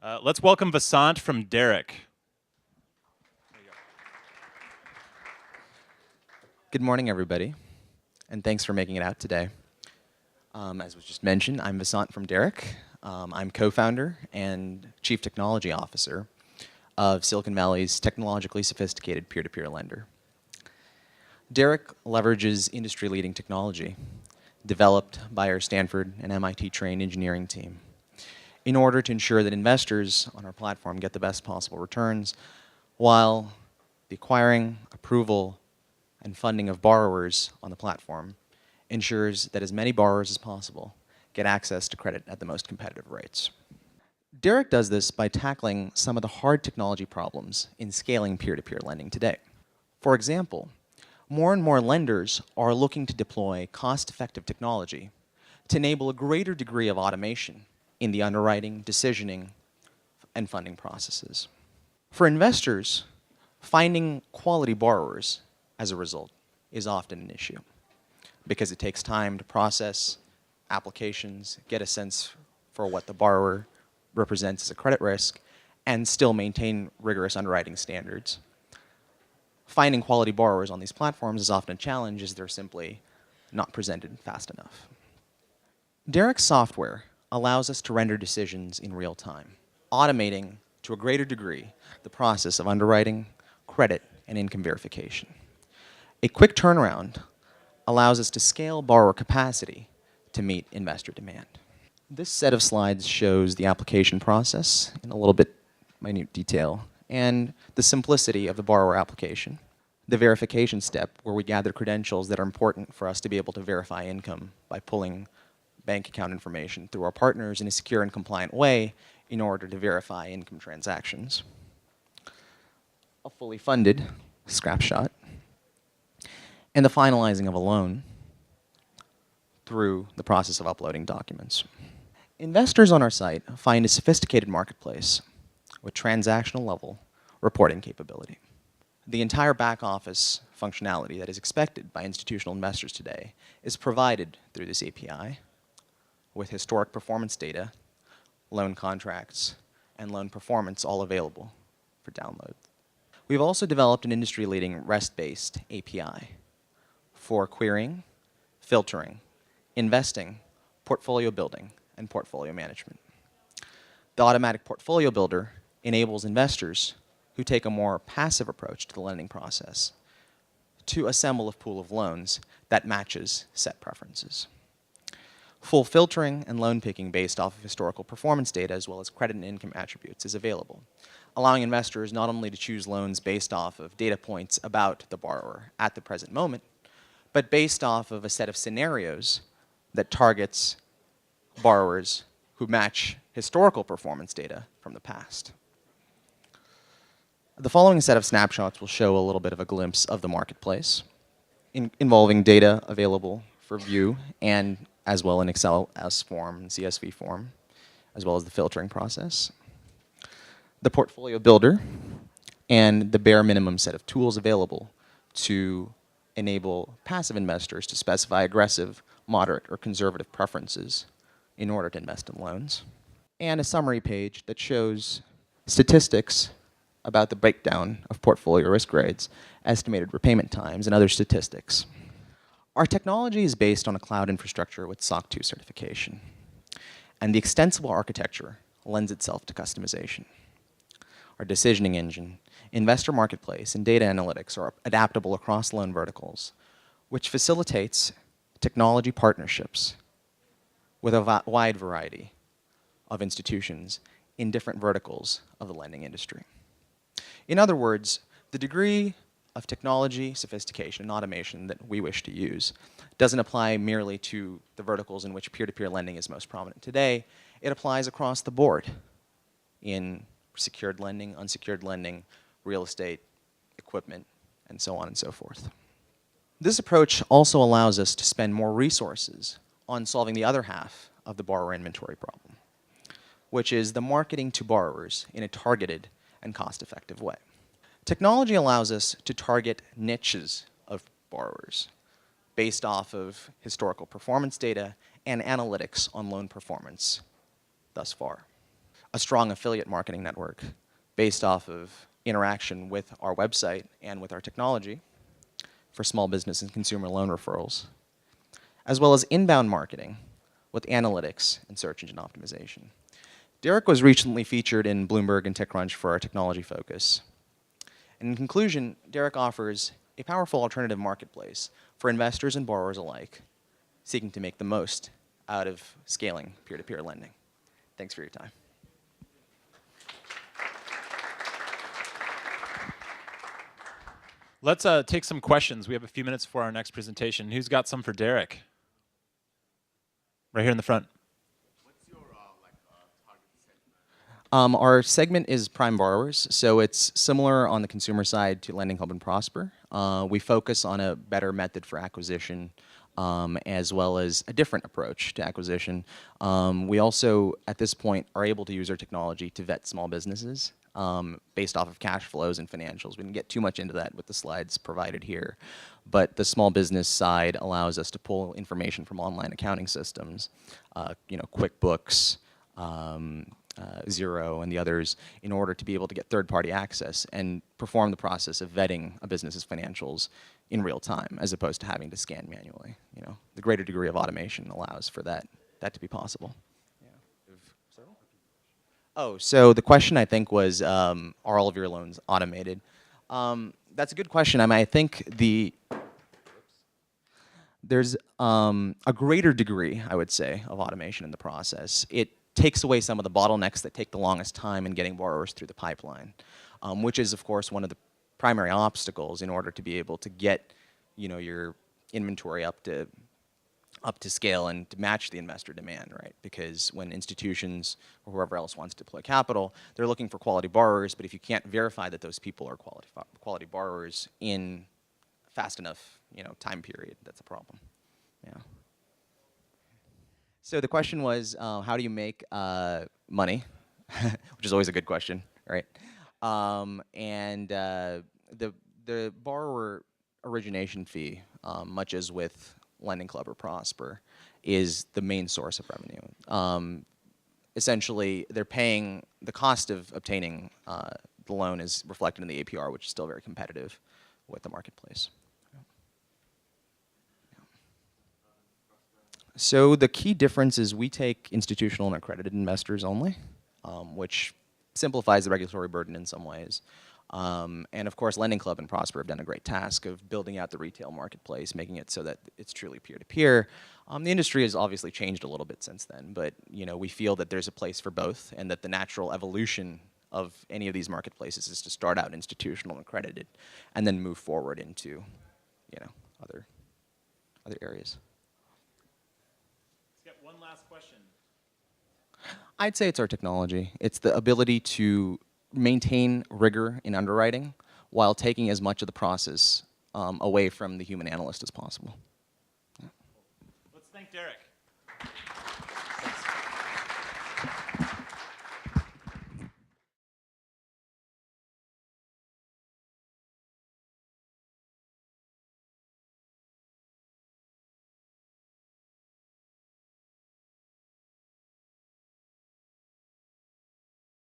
Let's welcome Vasant from Daric. Good morning, everybody, and thanks for making it out today. As was just mentioned, I'm Vasant from Daric. I'm co-founder and chief technology officer of Silicon Valley's technologically sophisticated peer-to-peer lender. Daric leverages industry-leading technology developed by our Stanford and MIT-trained engineering team in order to ensure that investors on our platform get the best possible returns while the acquiring, approval, and funding of borrowers on the platform ensures that as many borrowers as possible get access to credit at the most competitive rates. Daric does this by tackling some of the hard technology problems in scaling peer-to-peer lending today. For example, more and more lenders are looking to deploy cost-effective technology to enable a greater degree of automation in the underwriting, decisioning, and funding processes. For investors, finding quality borrowers as a result is often an issue because it takes time to process applications, get a sense for what the borrower represents as a credit risk, and still maintain rigorous underwriting standards. Finding quality borrowers on these platforms is often a challenge as they're simply not presented fast enough. Daric's software allows us to render decisions in real time, automating to a greater degree the process of underwriting, credit, and income verification. A quick turnaround allows us to scale borrower capacity to meet investor demand. This set of slides shows the application process in a little bit minute detail and the simplicity of the borrower application. The verification step, where we gather credentials that are important for us to be able to verify income by pulling bank account information through our partners in a secure and compliant way in order to verify income transactions. A fully funded snapshot, and the finalizing of a loan through the process of uploading documents. Investors on our site find a sophisticated marketplace with transactional level reporting capability. The entire back office functionality that is expected by institutional investors today is provided through this API with historic performance data, loan contracts, and loan performance all available for download. We've also developed an industry-leading REST-based API for querying, filtering, investing, portfolio building, and portfolio management. The automatic portfolio builder enables investors who take a more passive approach to the lending process to assemble a pool of loans that matches set preferences. Full filtering and loan picking based off of historical performance data as well as credit and income attributes is available, allowing investors not only to choose loans based off of data points about the borrower at the present moment, but based off of a set of scenarios that targets borrowers who match historical performance data from the past. The following set of snapshots will show a little bit of a glimpse of the marketplace involving data available for view and as well in XLS form and CSV form, as well as the filtering process. The portfolio builder and the bare minimum set of tools available to enable passive investors to specify aggressive, moderate, or conservative preferences in order to invest in loans. And a summary page that shows statistics about the breakdown of portfolio risk grades, estimated repayment times, and other statistics. Our technology is based on a cloud infrastructure with SOC 2 certification, and the extensible architecture lends itself to customization. Our decisioning engine, investor marketplace, and data analytics are adaptable across loan verticals, which facilitates technology partnerships with a wide variety of institutions in different verticals of the lending industry. In other words, the degree of technology, sophistication, and automation that we wish to use doesn't apply merely to the verticals in which peer-to-peer lending is most prominent today. It applies across the board in secured lending, unsecured lending, real estate, equipment, and so on and so forth. This approach also allows us to spend more resources on solving the other half of the borrower inventory problem, which is the marketing to borrowers in a targeted and cost-effective way. Technology allows us to target niches of borrowers based off of historical performance data and analytics on loan performance thus far. a strong affiliate marketing network based off of interaction with our website and with our technology for small business and consumer loan referrals, as well as inbound marketing with analytics and search engine optimization. Daric was recently featured in Bloomberg and TechCrunch for our technology focus. And in conclusion, Daric offers a powerful alternative marketplace for investors and borrowers alike seeking to make the most out of scaling peer-to-peer lending. Thanks for your time. Let's take some questions. We have a few minutes for our next presentation. Who's got some for Daric? Right here in the front. What's your target segment? Our segment is prime borrowers, so it's similar on the consumer side to Lending Club and Prosper. We focus on a better method for acquisition, as well as a different approach to acquisition. We also, at this point, are able to use our technology to vet small businesses based off of cash flows and financials. We didn't get too much into that with the slides provided here, but the small business side allows us to pull information from online accounting systems, QuickBooks, Xero, and the others, in order to be able to get third-party access and perform the process of vetting a business's financials in real time, as opposed to having to scan manually. The greater degree of automation allows for that to be possible. Oh, so the question, I think, was, are all of your loans automated? That's a good question. I think there's a greater degree, I would say, of automation in the process. It takes away some of the bottlenecks that take the longest time in getting borrowers through the pipeline, which is, of course, one of the primary obstacles in order to be able to get your inventory up to scale and to match the investor demand, right? Because when institutions or whoever else wants to deploy capital, they're looking for quality borrowers, but if you can't verify that those people are quality borrowers in fast enough time period, that's a problem. Yeah. So the question was, how do you make money? Which is always a good question, right? And the borrower origination fee, much as with Lending Club or Prosper, is the main source of revenue. Essentially, they're paying the cost of obtaining the loan is reflected in the APR, which is still very competitive with the marketplace. So the key difference is we take institutional and accredited investors only, which simplifies the regulatory burden in some ways. And of course, Lending Club and Prosper have done a great task of building out the retail marketplace, making it so that it's truly peer-to-peer. The industry has obviously changed a little bit since then, but we feel that there's a place for both, and that the natural evolution of any of these marketplaces is to start out institutional and accredited, and then move forward into other areas. Let's get one last question. I'd say it's our technology. It's the ability to maintain rigor in underwriting while taking as much of the process away from the human analyst as possible. Let's thank Daric.